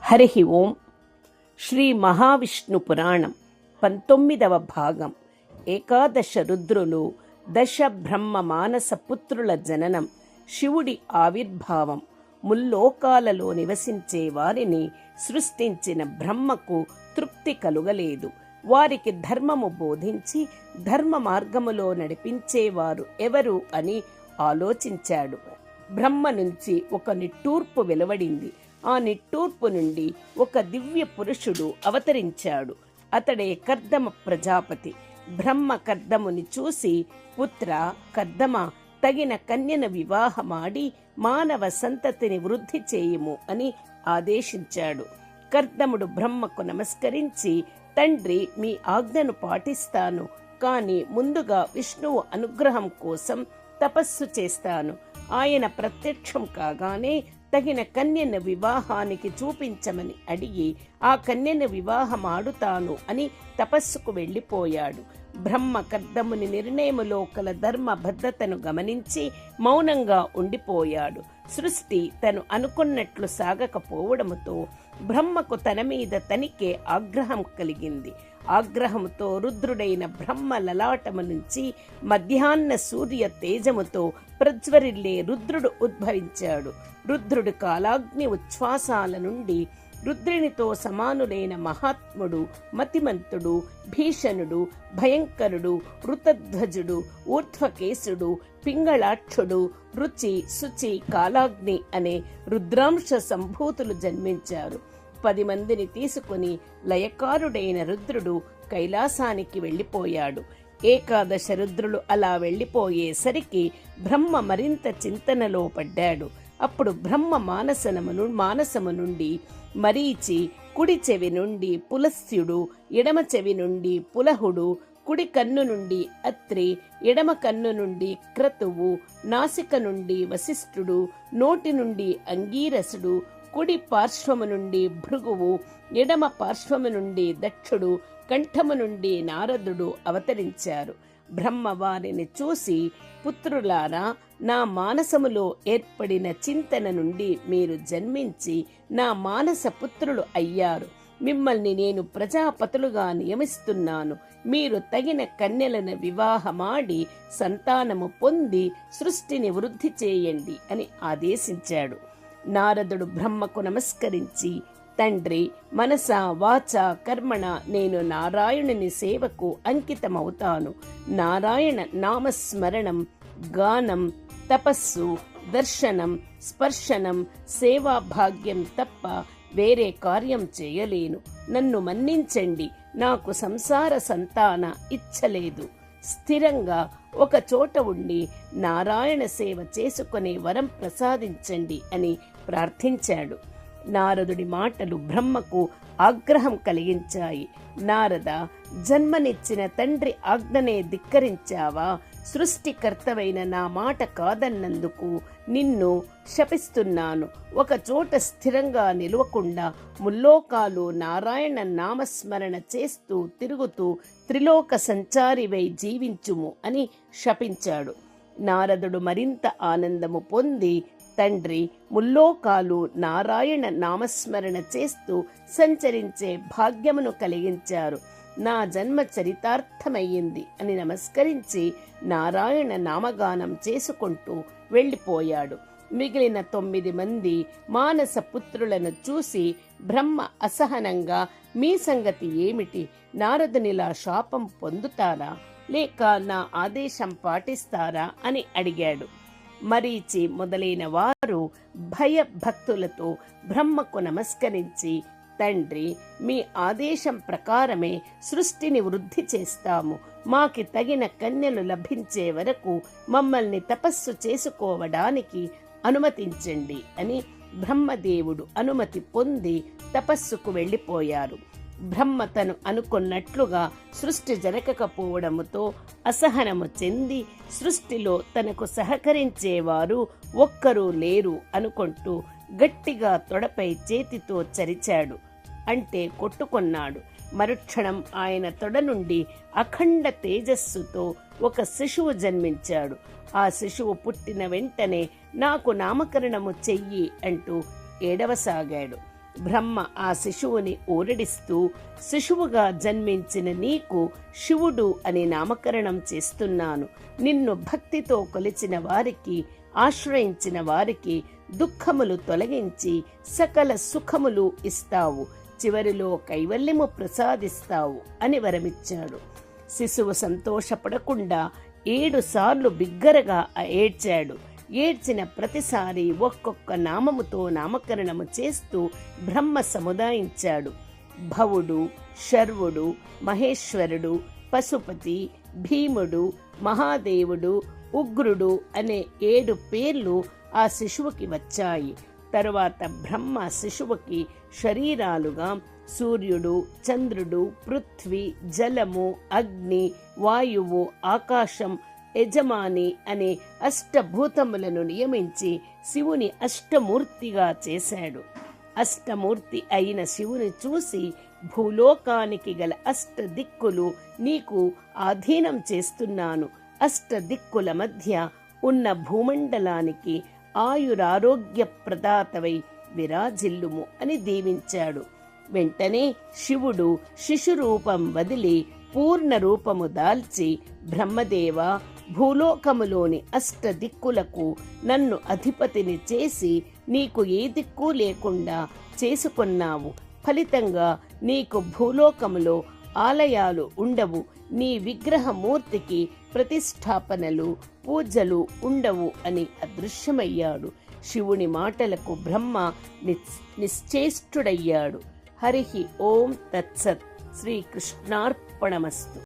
హరి ఓం. శ్రీ మహావిష్ణు పురాణం 19వ భాగం. ఏకాదశ రుద్రులు, దశ బ్రహ్మ మానస పుత్రుల జననం, శివుడి ఆవిర్భావం. ముల్లోకాలలో నివసించే వారిని సృష్టించిన బ్రహ్మకు తృప్తి కలుగలేదు. వారికి ధర్మము బోధించి ధర్మ మార్గములో నడిపించేవారు ఎవరు అని ఆలోచించాడు. బ్రహ్మ నుంచి ఒక నిట్టూర్పు వెలువడింది. ఆ నిట్టూర్పు నుండి ఒక దివ్య పురుషుడు అవతరించాడు. అతడే కర్దమ ప్రజాపతి. బ్రహ్మ కర్దముని చూసి, పుత్ర కర్దమ, తగిన కన్యను వివాహమాడి మానవ సంతతిని వృద్ధి చేయుము అని ఆదేశించాడు. కర్దముడు బ్రహ్మకు నమస్కరించి, తండ్రి, మీ ఆజ్ఞను పాటిస్తాను, కాని ముందుగా విష్ణువు అనుగ్రహం కోసం తపస్సు చేస్తాను. ఆయన ప్రత్యక్షం కాగానే తగిన కన్యను వివాహానికి చూపించమని అడిగి ఆ కన్యను వివాహమాడుతాను అని తపస్సుకు వెళ్ళిపోయాడు. బ్రహ్మ కర్దముని నిర్ణయములో కల ధర్మబద్ధతను గమనించి మౌనంగా ఉండిపోయాడు. సృష్టి తను అనుకున్నట్లు సాగకపోవడముతో బ్రహ్మకు తన మీద తనికే ఆగ్రహం కలిగింది. ఆగ్రహముతో రుద్రుడైన బ్రహ్మ లలాటము నుంచి మధ్యాహ్న సూర్య తేజముతో ప్రజ్వరిల్లే రుద్రుడు ఉద్భవించాడు. రుద్రుడు కాలాగ్ని ఉచ్ఛ్వాసాల నుండి రుద్రునితో సమానులైన మహాత్ముడు, మతిమంతుడు, భీషణుడు, భయంకరుడు, ఋతధ్వజుడు, ఊర్ధ్వకేశుడు, పింగళాక్షుడు, రుచి, శుచి, కాలాగ్ని అనే రుద్రాంశ సంభూతులు జన్మించారు. 10 మందిని తీసుకుని లయకారుడైన రుద్రుడు కైలాసానికి వెళ్ళిపోయాడు. ఏకాదశ రుద్రులు అలా వెళ్ళిపోయేసరికి బ్రహ్మ మరింత చింతనలో పడ్డాడు. అప్పుడు బ్రహ్మ మానసము నుండి మరీచి, కుడి చెవి నుండి పులస్త్యుడు, ఎడమ చెవి నుండి పులహుడు, కుడి కన్ను నుండి అత్రి, ఎడమ కన్ను నుండి క్రతువు, నాసిక నుండి వశిష్ఠుడు, నోటి నుండి అంగీరసుడు, కుడి పార్శ్వము నుండి భృగువు, ఎడమ పార్శ్వము నుండి దక్షుడు, కంఠము నుండి నారదుడు అవతరించారు. బ్రహ్మ వారిని చూసి, పుత్రులారా, నా మానసములో ఏర్పడిన చింతన నుండి మీరు జన్మించి నా మానస పుత్రులు అయ్యారు. మిమ్మల్ని నేను ప్రజాపతులుగా నియమిస్తున్నాను. మీరు తగిన కన్యలను వివాహమాడి సంతానము పొంది సృష్టిని వృద్ధి చేయండి అని ఆదేశించాడు. నారదుడు బ్రహ్మకు నమస్కరించి, తండ్రి, మనస వాచ కర్మణ నేను నారాయణుని సేవకు అంకితమవుతాను. నారాయణ నామస్మరణం, గానం, తపస్సు, దర్శనం, స్పర్శనం, సేవా భాగ్యం తప్ప వేరే కార్యం చేయలేను. నన్ను మన్నించండి. నాకు సంసార సంతాన ఇచ్చలేదు. స్థిరంగా ఒక చోట ఉండి నారాయణ సేవ చేసుకునే వరం ప్రసాదించండి అని ప్రార్థించాడు. నారదుడి మాటలు బ్రహ్మకు ఆగ్రహం కలిగించాయి. నారద, జన్మనిచ్చిన తండ్రి ఆజ్ఞనే ధిక్కరించావా? సృష్టికర్తవైన నా మాట కాదన్నందుకు నిన్ను శపిస్తున్నాను. ఒక చోట స్థిరంగా నిలవకుండా ముల్లోకాలు నారాయణ నామస్మరణ చేస్తూ తిరుగుతూ త్రిలోక సంచారివై జీవించుము అని శపించాడు. నారదుడు మరింత ఆనందము పొంది, తండ్రి, ముల్లోకాలు నారాయణ నామస్మరణ చేస్తూ సంచరించే భాగ్యమును కలిగించారు. నా జన్మ చరితార్థమయ్యింది అని నమస్కరించి నారాయణ నామగానం చేసుకుంటూ వెళ్ళిపోయాడు. మిగిలిన 9 మంది మానస పుత్రులను చూసి బ్రహ్మ అసహనంగా, మీ సంగతి ఏమిటి? నారదునిలా శాపం పొందుతారా, లేక నా ఆదేశం పాటిస్తారా అని అడిగాడు. మరీచి మొదలైన వారు భయభక్తులతో బ్రహ్మకు నమస్కరించి, తండ్రి, మీ ఆదేశం ప్రకారమే సృష్టిని వృద్ధి చేస్తాము. మాకి తగిన కన్యలు లభించే వరకు మమ్మల్ని తపస్సు చేసుకోవడానికి అనుమతించండి అని బ్రహ్మదేవుడు అనుమతి పొంది తపస్సుకు వెళ్ళిపోయారు. బ్రహ్మ తను అనుకున్నట్లుగా సృష్టి జరగకపోవడముతో అసహనము చెంది సృష్టిలో తనకు సహకరించేవారు ఒక్కరూ లేరు అనుకుంటూ గట్టిగా తొడపై చేతితో చరిచాడు. అంటే కొట్టుకొన్నాడు. మరుక్షణం ఆయన తొడ నుండి అఖండ తేజస్సుతో ఒక శిశువు జన్మించాడు. ఆ శిశువు పుట్టిన వెంటనే నాకు నామకరణము చెయ్యి అంటూ ఏడవసాగాడు. బ్రహ్మ ఆ శిశువుని ఊరడిస్తూ, శిశువుగా జన్మించిన నీకు శివుడు అని నామకరణం చేస్తున్నాను. నిన్ను భక్తితో కొలిచిన వారికి, ఆశ్రయించిన వారికి దుఃఖములు తొలగించి సకల సుఖములు ఇస్తావు, చివరిలో కైవల్యము ప్రసాదిస్తావు అని వరమిచ్చాడు. శిశువు సంతోషపడకుండా 7 సార్లు బిగ్గరగా ఏడ్చాడు. ఏడ్చిన ప్రతిసారి ఒక్కొక్క నామముతో నామకరణము చేస్తూ బ్రహ్మ సముదాయించాడు. భవుడు, శర్వుడు, మహేశ్వరుడు, పశుపతి, భీముడు, మహాదేవుడు, ఉగ్రుడు అనే 7 పేర్లు ఆ శిశువుకి వచ్చాయి. తరువాత బ్రహ్మ శిశువుకి శరీరాలుగా సూర్యుడు, చంద్రుడు, పృథ్వీ, జలము, అగ్ని, వాయువు, ఆకాశం, యజమాని అనే అష్టభూతములను నియమించి శివుని అష్టమూర్తిగా చేశాడు. అష్టమూర్తి అయిన శివుని చూసి భూలోకానికి గల అష్టదిక్కులు నీకు ఆధీనం చేస్తున్నాను. అష్టదిక్కుల మధ్య ఉన్న భూమండలానికి ఆయురారోగ్య ప్రదాతవై విరాజిల్లుము అని దీవించాడు. వెంటనే శివుడు శిశురూపం వదిలి పూర్ణ రూపము దాల్చి, బ్రహ్మదేవ, భూలోకములోని అష్టదిక్కులకు నన్ను అధిపతిని చేసి నీకు ఏ దిక్కు లేకుండా చేసుకొన్నావు. ఫలితంగా నీకు భూలోకములో ఆలయాలు ఉండవు, నీ విగ్రహమూర్తికి ప్రతిష్టాపనలు, పూజలు ఉండవు అని అదృశ్యమయ్యాడు. శివుని మాటలకు బ్రహ్మ నిశ్చేష్టుడయ్యాడు. హరి ఓం తత్సత్. శ్రీకృష్ణార్పణమస్తు.